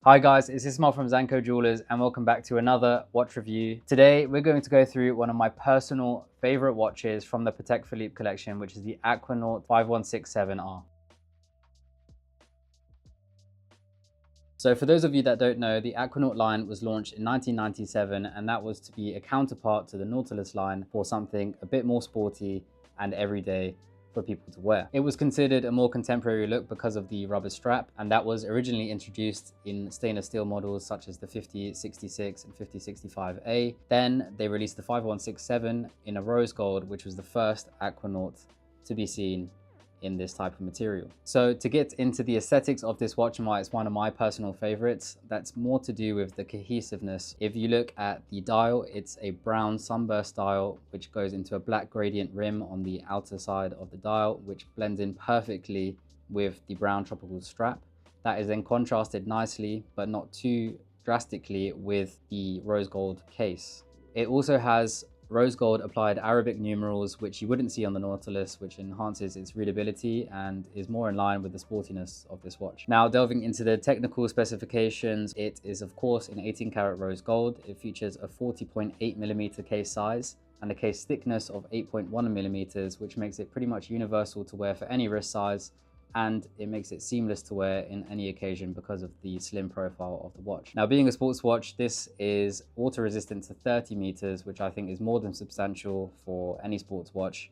Hi guys, it's Ismail from Zanko Jewelers and welcome back to another watch review. Today we're going to go through one of my personal favorite watches from the Patek Philippe collection, which is the Aquanaut 5167R. So for those of you that don't know, the Aquanaut line was launched in 1997 and that was to be a counterpart to the Nautilus line for something a bit more sporty and everyday for people to wear. It was considered a more contemporary look because of the rubber strap, and that was originally introduced in stainless steel models such as the 5066 and 5065A. Then they released the 5167 in a rose gold, which was the first Aquanaut to be seen in this type of material. So to get into the aesthetics of this watch and why it's one of my personal favorites, that's more to do with the cohesiveness. If you look at the dial, it's a brown sunburst dial which goes into a black gradient rim on the outer side of the dial, which blends in perfectly with the brown tropical strap. That is then contrasted nicely but not too drastically with the rose gold case. It also has rose gold applied Arabic numerals, which you wouldn't see on the Nautilus, which enhances its readability and is more in line with the sportiness of this watch. Now, delving into the technical specifications, it is of course in 18 karat rose gold. It features a 40.8mm case size and a case thickness of 8.1mm, which makes it pretty much universal to wear for any wrist size, and it makes it seamless to wear in any occasion because of the slim profile of the watch. Now, being a sports watch, this is water resistant to 30 meters, which I think is more than substantial for any sports watch.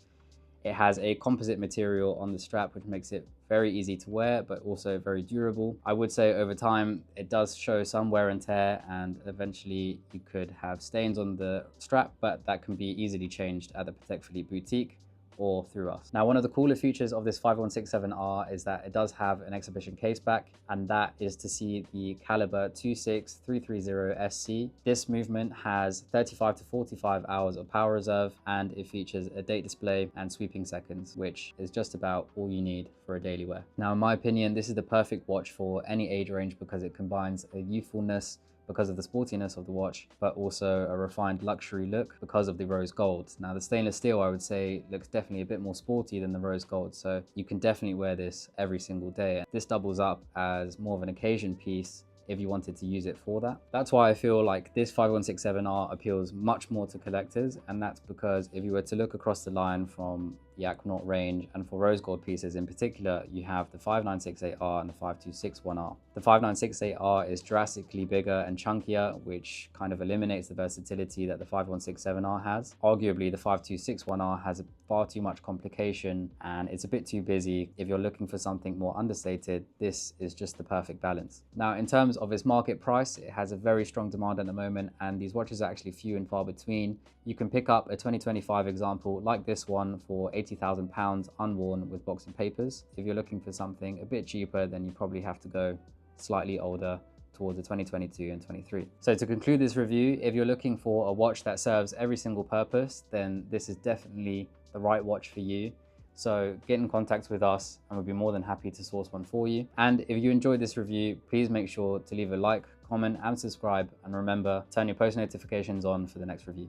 It has a composite material on the strap, which makes it very easy to wear, but also very durable. I would say over time, it does show some wear and tear, and eventually you could have stains on the strap, but that can be easily changed at the Patek Philippe boutique or through us. Now, one of the cooler features of this 5167R is that it does have an exhibition case back, and that is to see the caliber 26330SC. This movement has 35 to 45 hours of power reserve, and it features a date display and sweeping seconds, which is just about all you need for a daily wear. Now, in my opinion, this is the perfect watch for any age range because it combines a youthfulness because of the sportiness of the watch, but also a refined luxury look because of the rose gold. Now, the stainless steel, I would say, looks definitely a bit more sporty than the rose gold, so you can definitely wear this every single day. This doubles up as more of an occasion piece if you wanted to use it for that. That's why I feel like this 5167R appeals much more to collectors, and that's because if you were to look across the line from the Aquanaut range, and for rose gold pieces in particular, you have the 5968R and the 5261R. The 5968R is drastically bigger and chunkier, which kind of eliminates the versatility that the 5167R has. Arguably, the 5261R has far too much complication and it's a bit too busy. If you're looking for something more understated, this is just the perfect balance. Now, in terms of its market price, it has a very strong demand at the moment, and these watches are actually few and far between. You can pick up a 2025 example like this one for £80,000 unworn with box and papers. If you're looking for something a bit cheaper, then you probably have to go slightly older towards the 2022 and 23. So to conclude this review, if you're looking for a watch that serves every single purpose, then this is definitely the right watch for you. So get in contact with us and we'll be more than happy to source one for you. And if you enjoyed this review, please make sure to leave a like, comment and subscribe. And remember, turn your post notifications on for the next review.